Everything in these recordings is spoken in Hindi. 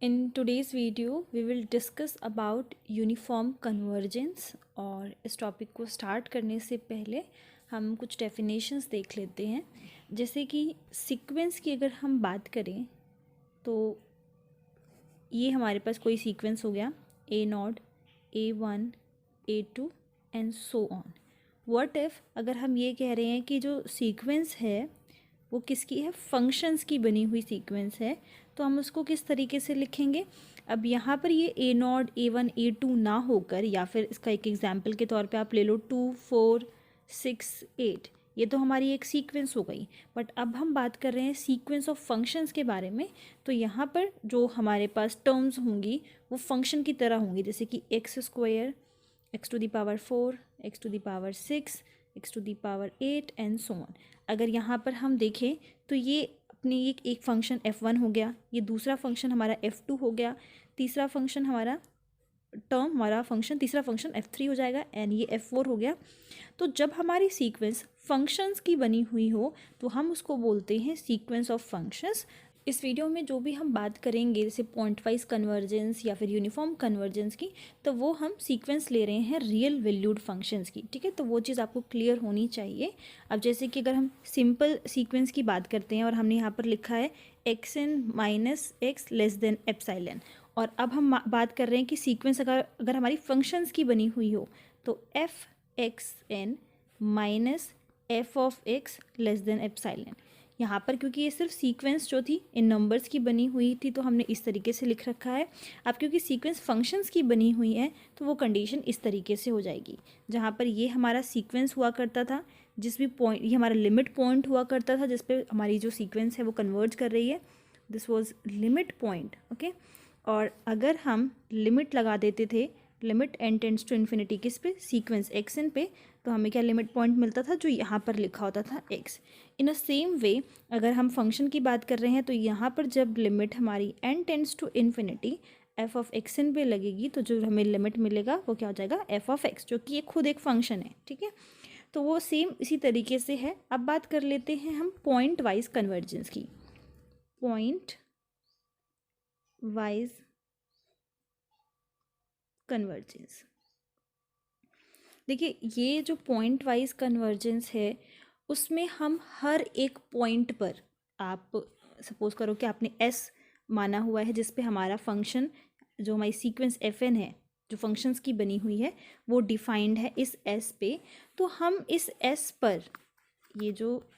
In today's video, we will discuss about uniform convergence. और इस टॉपिक को स्टार्ट करने से पहले हम कुछ डेफिनेशंस देख लेते हैं। जैसे कि सीक्वेंस की अगर हम बात करें तो ये हमारे पास कोई सीक्वेंस हो गया A0, A1, A2 and so on. What if अगर हम ये कह रहे हैं कि जो सीक्वेंस है वो किसकी है, फंक्शंस की बनी हुई सीक्वेंस है, तो हम उसको किस तरीके से लिखेंगे। अब यहाँ पर ये A0, A1, A2 ना होकर, या फिर इसका एक एग्जांपल के तौर पे आप ले लो 2, 4, 6, 8, ये तो हमारी एक सीक्वेंस हो गई। बट अब हम बात कर रहे हैं सीक्वेंस ऑफ फंक्शंस के बारे में। तो यहाँ पर जो हमारे पास टर्म्स होंगी वो फंक्शन की तरह होंगी, जैसे कि x², x⁴, x⁴, x⁴ and so on. अगर यहाँ पर हम देखें तो ये अपनी एक फंक्शन f1 हो गया, ये दूसरा फंक्शन हमारा f2 हो गया, तीसरा फंक्शन हमारा तीसरा फंक्शन f3 हो जाएगा एंड ये f4 हो गया। तो जब हमारी सीक्वेंस फंक्शंस की बनी हुई हो तो हम उसको बोलते हैं सीक्वेंस ऑफ फंक्शंस। इस वीडियो में जो भी हम बात करेंगे जैसे पॉइंट वाइज कन्वर्जेंस या फिर यूनिफॉर्म कन्वर्जेंस की, तो वो हम सीक्वेंस ले रहे हैं रियल वैल्यूड फंक्शंस की, ठीक है। तो वो चीज़ आपको क्लियर होनी चाहिए। अब जैसे कि अगर हम सिंपल सीक्वेंस की बात करते हैं और हमने यहाँ पर लिखा है xn minus x less than epsilon, और अब हम बात कर रहे हैं कि सीक्वेंस अगर हमारी फंक्शंस की बनी हुई हो तो f x n minus f of x less than epsilon. यहाँ पर क्योंकि ये सिर्फ सीक्वेंस जो थी इन नंबर्स की बनी हुई थी तो हमने इस तरीके से लिख रखा है। अब क्योंकि सीक्वेंस फंक्शंस की बनी हुई है तो वो कंडीशन इस तरीके से हो जाएगी, जहाँ पर ये हमारा सीक्वेंस हुआ करता था, जिस भी पॉइंट ये हमारा लिमिट पॉइंट हुआ करता था जिस पे हमारी जो सीक्वेंस है वो कन्वर्ज कर रही है, this was limit point, okay. और अगर हम लिमिट लगा देते थे, limit n tends to infinity किस पे, सीक्वेंस एक्स एन पे, तो हमें क्या लिमिट पॉइंट मिलता था जो यहाँ पर लिखा होता था एक्स। इन अ सेम वे अगर हम फंक्शन की बात कर रहे हैं तो यहाँ पर जब लिमिट हमारी n tends to infinity f of x n पे लगेगी तो जो हमें लिमिट मिलेगा वो क्या हो जाएगा, एफ ऑफ एक्स, जो कि ये खुद एक फंक्शन है, ठीक है। तो वो सेम इसी तरीके से है। अब बात कर लेते हैं हम पॉइंट वाइज कन्वर्जेंस की। पॉइंट वाइज कन्वर्जेंस, देखिए ये जो पॉइंट वाइज कन्वर्जेंस है उसमें हम हर एक पॉइंट पर, आप सपोज करो कि आपने एस माना हुआ है जिस पे हमारा फंक्शन, जो हमारी सीक्वेंस एफ एन है जो फंक्शंस की बनी हुई है वो डिफाइंड है इस एस पे, तो हम इस एस पर, ये जो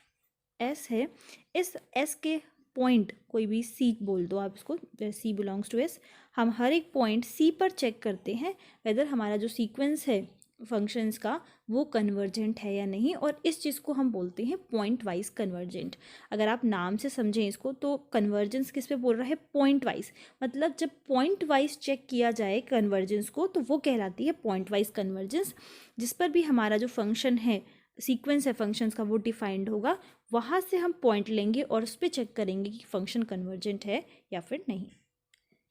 एस है, इस एस के पॉइंट कोई भी सी बोल दो आप इसको, सी बिलोंग्स टू एस, हम हर एक पॉइंट सी पर चेक करते हैं वेदर हमारा जो सीक्वेंस है फंक्शंस का वो कन्वर्जेंट है या नहीं, और इस चीज़ को हम बोलते हैं पॉइंट वाइज कन्वर्जेंट। अगर आप नाम से समझें इसको तो कन्वर्जेंस किस पे बोल रहा है, पॉइंट वाइज, मतलब जब पॉइंट वाइज चेक किया जाए कन्वर्जेंस को तो वो कहलाती है पॉइंट वाइज कन्वर्जेंस। जिस पर भी हमारा जो फंक्शन है, सीक्वेंस है फंक्शंस का, वो डिफाइंड होगा, वहाँ से हम पॉइंट लेंगे और उस पर चेक करेंगे कि फंक्शन कन्वर्जेंट है या फिर नहीं।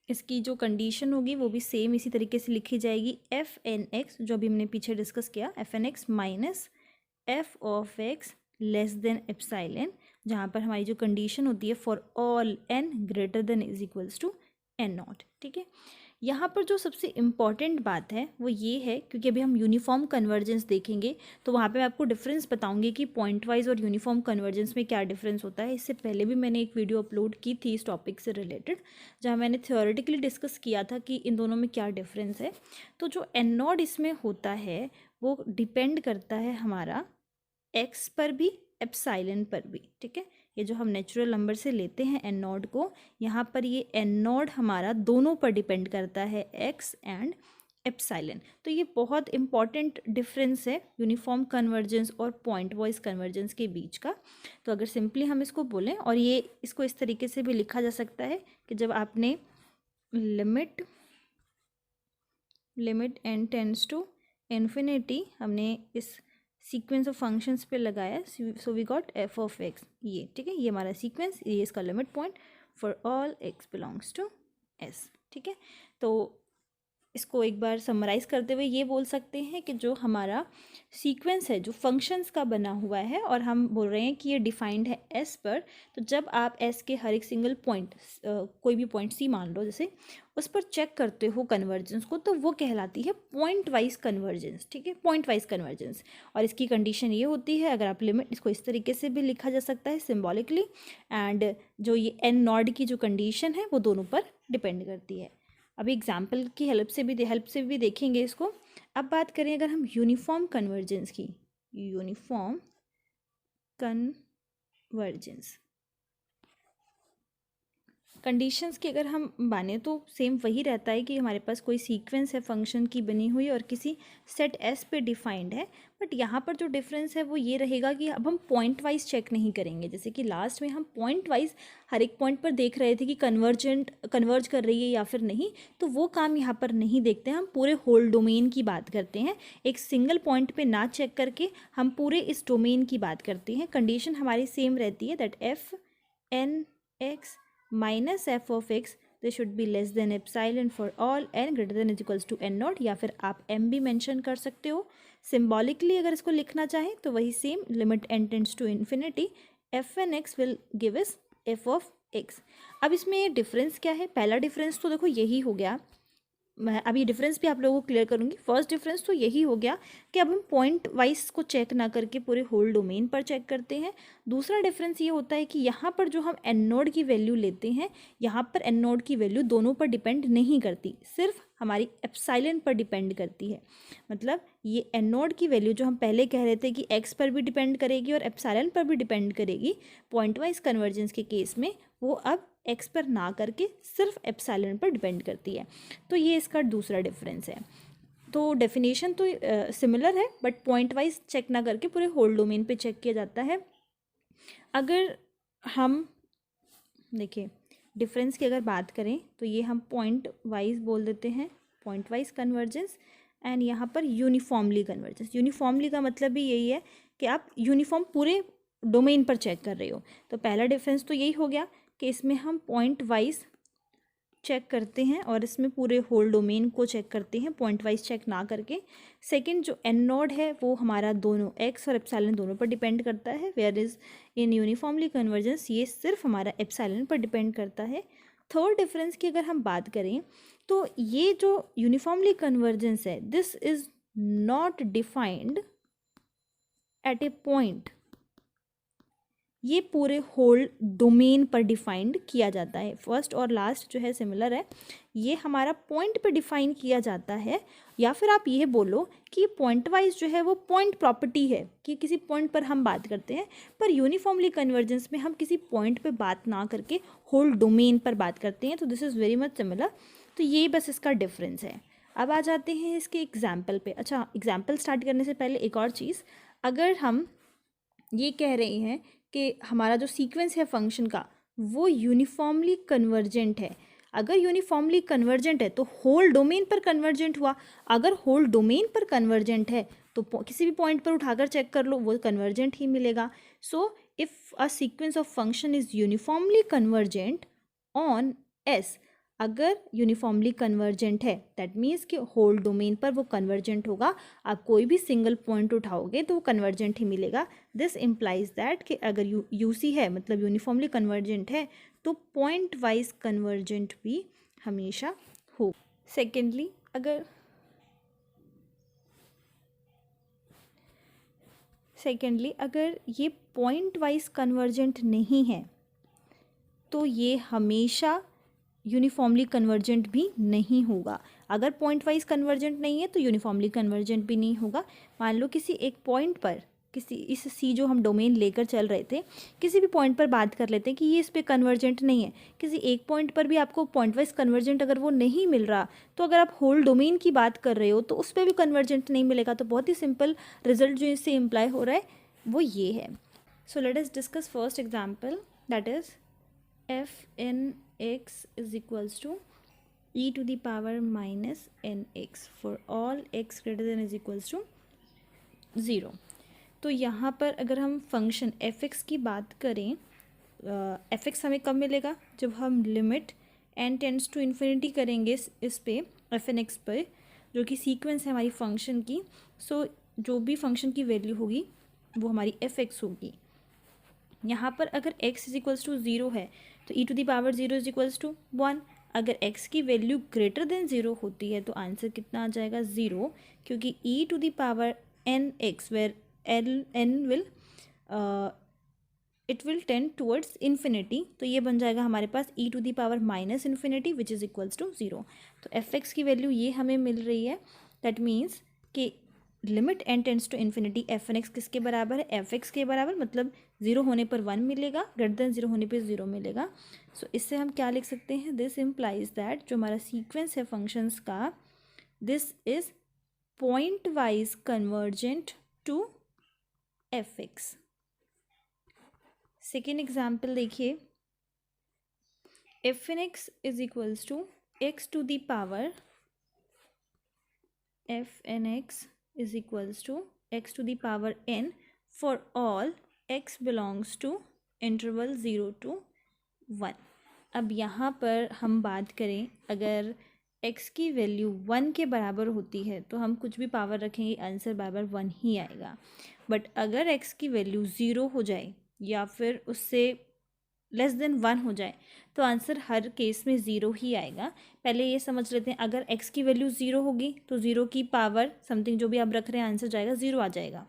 इसकी जो कंडीशन होगी वो भी सेम इसी तरीके से लिखी जाएगी, एफ एन एक्स, जो अभी हमने पीछे डिस्कस किया, f N x minus f of x less than epsilon, जहाँ पर हमारी जो कंडीशन होती है for all n greater than is equals to n naught, ठीक है। यहाँ पर जो सबसे इम्पॉर्टेंट बात है वो ये है, क्योंकि अभी हम यूनिफॉर्म कन्वर्जेंस देखेंगे तो वहाँ पे मैं आपको डिफरेंस बताऊंगी कि पॉइंट वाइज और यूनिफॉर्म कन्वर्जेंस में क्या डिफरेंस होता है। इससे पहले भी मैंने एक वीडियो अपलोड की थी इस टॉपिक से रिलेटेड, जहाँ मैंने थ्योरेटिकली डिस्कस किया था कि इन दोनों में क्या डिफरेंस है। तो जो एन नॉट इसमें होता है वो डिपेंड करता है हमारा एक्स पर भी, एप्साइलन पर भी, ठीक है। ये जो हम नेचुरल नंबर से लेते हैं एन नॉट को, यहाँ पर ये एन नॉट हमारा दोनों पर डिपेंड करता है, एक्स एंड एप्साइलन। तो ये बहुत इंपॉर्टेंट डिफरेंस है यूनिफॉर्म कन्वर्जेंस और पॉइंट वाइज कन्वर्जेंस के बीच का। तो अगर सिंपली हम इसको बोलें, और ये इसको इस तरीके से भी लिखा जा सकता है कि जब आपने limit n tends to infinity हमने इस सीक्वेंस ऑफ फंक्शंस पे लगाया, so we got f of x, ये ठीक है, ये हमारा सीक्वेंस, ये इसका limit point for all x belongs to S, ठीक है। तो इसको एक बार समराइज़ करते हुए ये बोल सकते हैं कि जो हमारा सीक्वेंस है जो फंक्शंस का बना हुआ है और हम बोल रहे हैं कि ये डिफाइंड है एस पर, तो जब आप एस के हर एक सिंगल पॉइंट कोई भी पॉइंट सी मान लो जैसे, उस पर चेक करते हो कन्वर्जेंस को, तो वो कहलाती है पॉइंट वाइज कन्वर्जेंस। ठीक है, पॉइंट वाइज कन्वर्जेंस। और इसकी कंडीशन ये होती है, अगर आप लिमिट, इसको इस तरीके से भी लिखा जा सकता है सिम्बॉलिकली, एंड जो ये एन नॉड की जो कंडीशन है वो दोनों पर डिपेंड करती है। अभी एग्जाम्पल की हेल्प से भी देखेंगे इसको। अब बात करें अगर हम यूनिफॉर्म कन्वर्जेंस की, यूनिफॉर्म कन्वर्जेंस कंडीशंस की अगर हम माने तो सेम वही रहता है कि हमारे पास कोई सीक्वेंस है फंक्शन की बनी हुई और किसी सेट एस पे डिफाइंड है, बट यहाँ पर जो डिफरेंस है वो ये रहेगा कि अब हम पॉइंट वाइज चेक नहीं करेंगे। जैसे कि लास्ट में हम पॉइंट वाइज हर एक पॉइंट पर देख रहे थे कि कन्वर्ज कर रही है या फिर नहीं, तो वो काम यहाँ पर नहीं देखते हैं। हम पूरे होल डोमेन की बात करते हैं, एक सिंगल पॉइंट पे ना चेक करके हम पूरे इस डोमेन की बात करते हैं। कंडीशन हमारी सेम रहती है, that f N x minus f of x they should be less than epsilon for all n greater than is equals to n naught, या फिर आप एम भी मेंशन कर सकते हो। सिम्बॉलिकली अगर इसको लिखना चाहें तो वही same, limit n tends to infinity f N x will give us f of x. अब इसमें डिफरेंस क्या है? पहला डिफरेंस तो देखो यही हो गया, मैं अभी डिफरेंस भी आप लोगों को क्लियर करूंगी। फर्स्ट डिफरेंस तो यही हो गया कि अब हम पॉइंट वाइज को चेक ना करके पूरे होल डोमेन पर चेक करते हैं। दूसरा डिफरेंस ये होता है कि यहाँ पर जो हम एन नोड की वैल्यू लेते हैं, यहाँ पर एन नोड की वैल्यू दोनों पर डिपेंड नहीं करती, सिर्फ हमारी एप्सिलॉन पर डिपेंड करती है। मतलब ये एन नोड की वैल्यू जो हम पहले कह रहे थे कि एक्स पर भी डिपेंड करेगी और एप्सिलॉन पर भी डिपेंड करेगी, पॉइंट वाइज कन्वर्जेंस के केस में वो अब एक्स पर ना करके सिर्फ एप्सिलॉन पर डिपेंड करती है। तो ये इसका दूसरा डिफरेंस है। तो डेफिनेशन तो सिमिलर है, बट पॉइंट वाइज चेक ना करके पूरे होल डोमेन पे चेक किया जाता है। अगर हम देखिए डिफरेंस की अगर बात करें तो ये हम पॉइंट वाइज बोल देते हैं, पॉइंट वाइज कन्वर्जेंस, एंड यहाँ पर यूनिफॉर्मली कन्वर्जेंस। यूनिफॉर्मली का मतलब भी यही है कि आप यूनिफॉर्म पूरे डोमेन पर चेक कर रहे हो। तो पहला डिफरेंस तो यही हो गया कि इसमें हम पॉइंट वाइज चेक करते हैं और इसमें पूरे होल डोमेन को चेक करते हैं, पॉइंट वाइज चेक ना करके। सेकंड जो एन नोड है वो हमारा दोनों एक्स और एप्सिलॉन दोनों पर डिपेंड करता है, where is in uniformly convergence ये सिर्फ हमारा एप्सिलॉन पर डिपेंड करता है। थर्ड डिफरेंस की अगर हम बात करें तो ये जो यूनिफॉर्मली कन्वर्जेंस है, this is not defined at A point, ये पूरे होल डोमेन पर डिफाइंड किया जाता है। फर्स्ट और लास्ट जो है सिमिलर है, ये हमारा पॉइंट पे डिफाइन किया जाता है, या फिर आप ये बोलो कि पॉइंट वाइज जो है वो पॉइंट प्रॉपर्टी है कि किसी पॉइंट पर हम बात करते हैं, पर यूनिफॉर्मली कन्वर्जेंस में हम किसी पॉइंट पे बात ना करके होल डोमेन पर बात करते हैं। तो this is very much similar. तो ये बस इसका डिफरेंस है। अब आ जाते हैं इसके एग्जाम्पल पे। अच्छा, एग्जाम्पल स्टार्ट करने से पहले एक और चीज़, अगर हम ये कह रहे हैं कि हमारा जो सीक्वेंस है फंक्शन का वो यूनिफॉर्मली कन्वर्जेंट है, अगर यूनिफॉर्मली कन्वर्जेंट है तो होल डोमेन पर कन्वर्जेंट हुआ। अगर होल डोमेन पर कन्वर्जेंट है तो किसी भी पॉइंट पर उठाकर चेक कर लो, वो कन्वर्जेंट ही मिलेगा। So if a sequence of function is uniformly convergent on S, अगर यूनिफॉर्मली कन्वर्जेंट है दैट मीन्स कि होल डोमेन पर वो कन्वर्जेंट होगा। आप कोई भी सिंगल पॉइंट उठाओगे तो वो कन्वर्जेंट ही मिलेगा। दिस इम्प्लाइज दैट कि अगर यूसी है मतलब यूनिफॉर्मली कन्वर्जेंट है तो पॉइंट वाइज कन्वर्जेंट भी हमेशा हो। सेकेंडली अगर ये पॉइंट वाइज कन्वर्जेंट नहीं है तो ये हमेशा यूनिफॉर्मली कन्वर्जेंट भी नहीं होगा। अगर पॉइंट वाइज कन्वर्जेंट नहीं है तो यूनिफॉर्मली कन्वर्जेंट भी नहीं होगा। मान लो किसी एक पॉइंट पर, किसी इस सी जो हम डोमेन लेकर चल रहे थे, किसी भी पॉइंट पर बात कर लेते हैं कि ये इस पे कन्वर्जेंट नहीं है। किसी एक पॉइंट पर भी आपको पॉइंट वाइज कन्वर्जेंट अगर वो नहीं मिल रहा, तो अगर आप होल डोमेन की बात कर रहे हो तो उस पर भी कन्वर्जेंट नहीं मिलेगा। तो बहुत ही सिंपल रिजल्ट जो इससे इम्प्लाई हो रहा है वो ये है। So let us discuss first example, that is f n x is equals to e to the power minus nx for all x greater than is equals to 0। तो यहाँ पर अगर हम फंक्शन fx की बात करें, fx हमें कब मिलेगा? जब हम limit n tends to infinity करेंगे इस पे एफ एन एक्स पर, जो कि सीक्वेंस है हमारी फंक्शन की, सो जो भी फंक्शन की वैल्यू होगी वो हमारी एफ एक्स होगी। यहाँ पर अगर x is equals to zero है तो e to the power zero is equals to one. अगर x की वैल्यू ग्रेटर देन ज़ीरो होती है तो आंसर कितना आ जाएगा, ज़ीरो, क्योंकि e to the power n x where n will it will tend towards infinity, तो ये बन जाएगा हमारे पास e to the power minus infinity which is equals to zero. तो एफ एक्स की वैल्यू ये हमें मिल रही है। दैट मीन्स कि limit n tends to infinity f N x किसके बराबर है, एफ एक्स के बराबर, मतलब ज़ीरो होने पर वन मिलेगा, ग्रेटर देन ज़ीरो होने पर ज़ीरो मिलेगा। सो इससे हम क्या लिख सकते हैं, दिस इम्प्लाइज दैट जो हमारा सीक्वेंस है फंक्शंस का, this is pointwise convergent to F X. Second example देखिए, F N X is equals to X to the power, F N X is equals to x to the power n for all x belongs to interval 0 to 1। अब यहाँ पर हम बात करें, अगर x की वैल्यू 1 के बराबर होती है तो हम कुछ भी पावर रखेंगे आंसर बराबर 1 ही आएगा। बट अगर x की वैल्यू 0 हो जाए या फिर उससे लेस देन 1 हो जाए तो आंसर हर केस में ज़ीरो ही आएगा। पहले ये समझ लेते हैं, अगर x की वैल्यू ज़ीरो होगी तो ज़ीरो की पावर समथिंग जो भी आप रख रहे हैं आंसर जाएगा ज़ीरो आ जाएगा।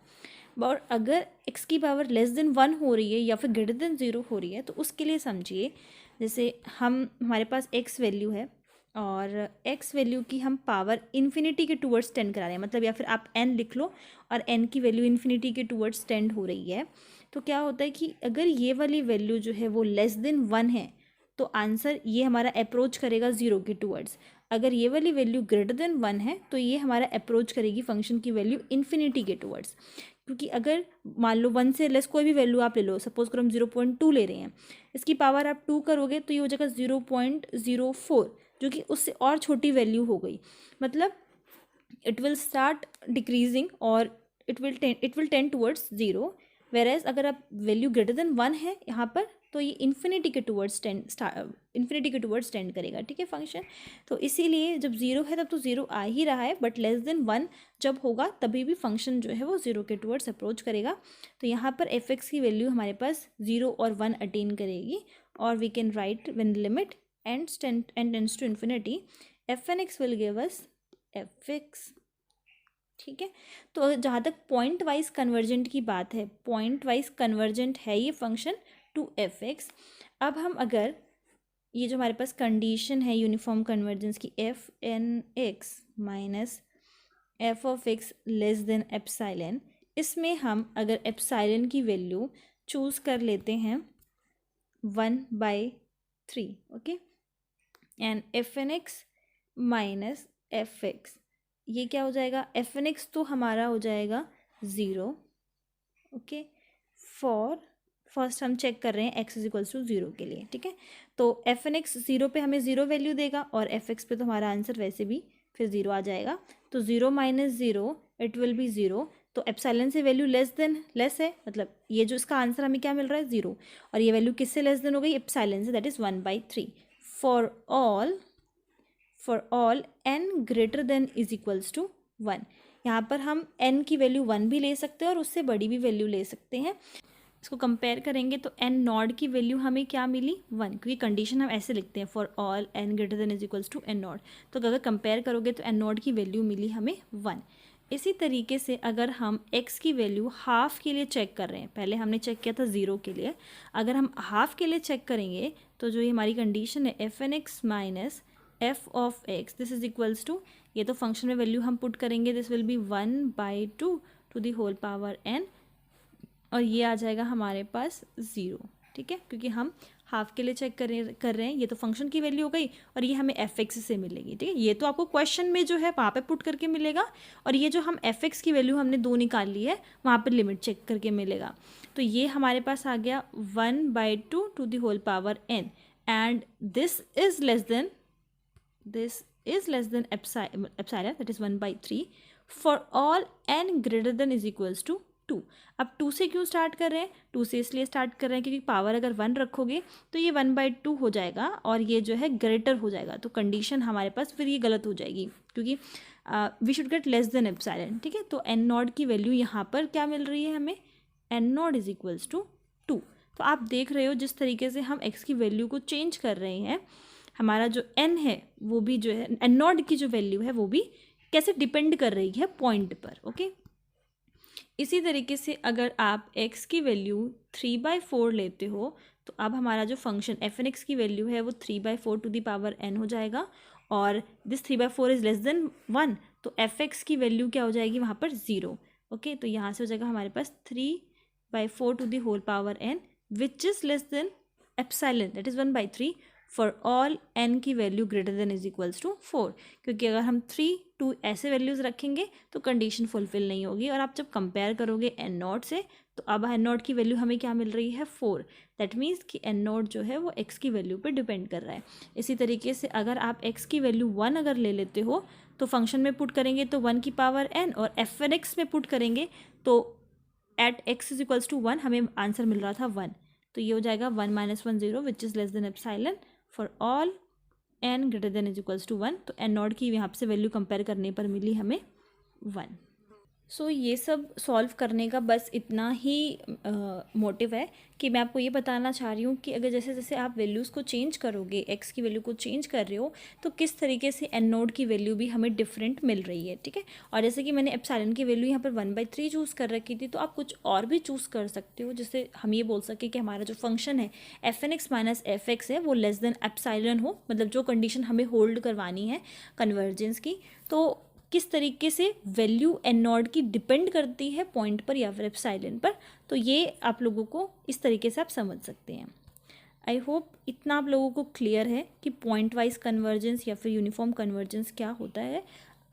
और अगर x की पावर लेस देन 1 हो रही है या फिर ग्रेटर देन ज़ीरो हो रही है तो उसके लिए समझिए, जैसे हमारे पास x वैल्यू है और x वैल्यू की हम पावर इन्फिनिटी के टूवर्ड्स टेंड करा रहे हैं, मतलब या फिर आप n लिख लो और n की वैल्यू इन्फिनिटी के टूवर्ड्स टेंड हो रही है, तो क्या होता है कि अगर ये वाली वैल्यू जो है वो लेस देन 1 है तो आंसर ये हमारा अप्रोच करेगा ज़ीरो के टूवर्ड्स। अगर ये वाली वैल्यू ग्रेटर देन 1 है तो ये हमारा अप्रोच करेगी फंक्शन की वैल्यू इन्फिनिटी के टूवर्ड्स। क्योंकि अगर मान लो 1 से लेस कोई भी वैल्यू आप ले लो, सपोज करो हम 0.2 ले रहे हैं, इसकी पावर आप 2 करोगे तो ये हो जाएगा 0.04, जो कि उससे और छोटी वैल्यू हो गई, मतलब इट विल स्टार्ट डिक्रीजिंग और it will tend towards zero. वेरेज अगर आप वैल्यू ग्रेटर देन 1 है यहाँ पर तो ये इन्फिनिटी के टूवर्ड्स टेंड करेगा, ठीक है फंक्शन। तो इसीलिए जब ज़ीरो है तब तो ज़ीरो आ ही रहा है, बट लेस देन 1 जब होगा तभी भी फंक्शन जो है वो ज़ीरो के टूवर्ड्स अप्रोच करेगा। तो यहाँ पर एफ एक्स की वैल्यू हमारे पास 0 और 1 अटेन करेगी, और we can write when limit n tends to infinity f N x will give us f x, ठीक है। तो जहाँ तक पॉइंट वाइज कन्वर्जेंट की बात है, पॉइंट वाइज कन्वर्जेंट है ये फंक्शन टू एफ एक्स। अब हम अगर ये जो हमारे पास कंडीशन है यूनिफॉर्म कन्वर्जेंस की, f N x minus f of x less than epsilon, इसमें हम अगर एप्साइलन की वैल्यू चूज़ कर लेते हैं 1/3, okay, and f N x minus f x, ये क्या हो जाएगा, एफ एन एक्स तो हमारा हो जाएगा 0, ओके। फर्स्ट हम चेक कर रहे हैं एक्स इज इक्वल्स टू 0 के लिए, ठीक है। तो एफ एन एक्स 0 पे हमें 0 वैल्यू देगा और एफ एक्स पे तो हमारा आंसर वैसे भी फिर 0 आ जाएगा। तो 0 माइनस 0 इट विल बी 0। तो एप्सिलॉन से वैल्यू लेस है, मतलब ये जो इसका आंसर हमें क्या मिल रहा है 0, और ये वैल्यू किससे लेस देन हो गई, एप्सिलॉन से, that is 1/3 for all n greater than is equals to 1। यहाँ पर हम n की वैल्यू 1 भी ले सकते हैं और उससे बड़ी भी वैल्यू ले सकते हैं। इसको कंपेयर करेंगे तो n नॉट की वैल्यू हमें क्या मिली 1, क्योंकि कंडीशन हम ऐसे लिखते हैं for all n greater than is equals to n naught. तो अगर कंपेयर करोगे तो n नॉट की वैल्यू मिली हमें 1। इसी तरीके से अगर हम x की वैल्यू हाफ के लिए चेक कर रहे हैं, पहले हमने चेक किया था 0 के लिए, अगर हम हाफ के लिए चेक करेंगे तो जो ये हमारी कंडीशन है f N x minus f of x this is equals to, ये तो फंक्शन में वैल्यू हम पुट करेंगे, this will be 1/2 to the whole power n, और ये आ जाएगा हमारे पास 0, ठीक है, क्योंकि हम हाफ के लिए चेक कर रहे हैं। ये तो फंक्शन की वैल्यू हो गई और ये हमें एफ एक्स से मिलेगी, ठीक है। ये तो आपको क्वेश्चन में जो है वहाँ पे पुट करके मिलेगा, और ये जो हम एफ एक्स की वैल्यू हमने 2 निकाल ली है वहाँ पर लिमिट चेक करके मिलेगा। तो ये हमारे पास आ गया 1/2 to the whole power n, and this is less than epsilon, that is 1/3 for all n greater than is equals to 2। अब 2 से क्यों स्टार्ट कर रहे हैं? 2 से इसलिए स्टार्ट कर रहे हैं क्योंकि पावर अगर 1 रखोगे तो ये 1/2 हो जाएगा और ये जो है ग्रेटर हो जाएगा, तो कंडीशन हमारे पास फिर ये गलत हो जाएगी क्योंकि we should get less than epsilon, ठीक है। तो एन नॉट की वैल्यू यहाँ पर क्या मिल रही है हमें? N naught is equals to 2। तो आप देख रहे हो जिस तरीके से हम एक्स की वैल्यू को चेंज कर रहे हैं, हमारा जो एन है वो भी जो है एन नॉट की जो वैल्यू है वो भी कैसे डिपेंड कर रही है पॉइंट पर, ओके। इसी तरीके से अगर आप x की वैल्यू 3/4 लेते हो तो अब हमारा जो फंक्शन एफ एन एक्स की वैल्यू है वो 3/4 टू द पावर n हो जाएगा और दिस 3/4 इज़ लेस देन 1, तो एफ एक्स की वैल्यू क्या हो जाएगी वहाँ पर 0, ओके। तो यहाँ से हो जाएगा हमारे पास 3/4 to the whole power n which is less than epsilon that is 1/3 for all n की value greater than is equals to 4, क्योंकि अगर हम 3, 2 ऐसे वैल्यूज़ रखेंगे तो कंडीशन फुलफिल नहीं होगी। और आप जब कंपेयर करोगे एन नॉट से तो अब एन नॉट की वैल्यू हमें क्या मिल रही है? 4। दैट मीन्स कि एन नॉट जो है वो एक्स की वैल्यू पे डिपेंड कर रहा है। इसी तरीके से अगर आप एक्स की वैल्यू 1 अगर ले लेते हो तो फंक्शन में पुट करेंगे तो 1 की पावर n, और एफ एन एक्स में पुट करेंगे तो at x is equals to 1 हमें आंसर मिल रहा था 1, तो ये हो जाएगा 1 - 1 0 which is less than epsilon for all n greater than is equals to 1। तो एन नॉट की यहाँ से वैल्यू कंपेयर करने पर मिली हमें 1। सो ये सब सॉल्व करने का बस इतना ही मोटिव है कि मैं आपको ये बताना चाह रही हूँ कि अगर जैसे जैसे आप वैल्यूज़ को चेंज करोगे, x की वैल्यू को चेंज कर रहे हो, तो किस तरीके से एन नोड की वैल्यू भी हमें डिफरेंट मिल रही है, ठीक है। और जैसे कि मैंने एप्सिलॉन की वैल्यू यहाँ पर 1/3 चूज़ कर रखी थी, तो आप कुछ और भी चूज़ कर सकते हो जिससे हम ये बोल सकें कि हमारा जो फंक्शन है f N x minus f x है वो लेस देन एप्सिलॉन हो, मतलब जो कंडीशन हमें होल्ड करवानी है कन्वर्जेंस की, तो किस तरीके से वैल्यू एन नॉट की डिपेंड करती है पॉइंट पर या फिर एप्सिलॉन पर। तो ये आप लोगों को इस तरीके से आप समझ सकते हैं। आई होप इतना आप लोगों को क्लियर है कि पॉइंट वाइज कन्वर्जेंस या फिर यूनिफॉर्म कन्वर्जेंस क्या होता है।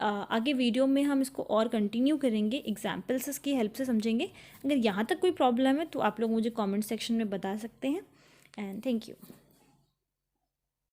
आगे वीडियो में हम इसको और कंटिन्यू करेंगे, एग्जाम्पल्स की हेल्प से समझेंगे। अगर यहाँ तक कोई प्रॉब्लम है तो आप लोग मुझे कॉमेंट सेक्शन में बता सकते हैं। And thank you.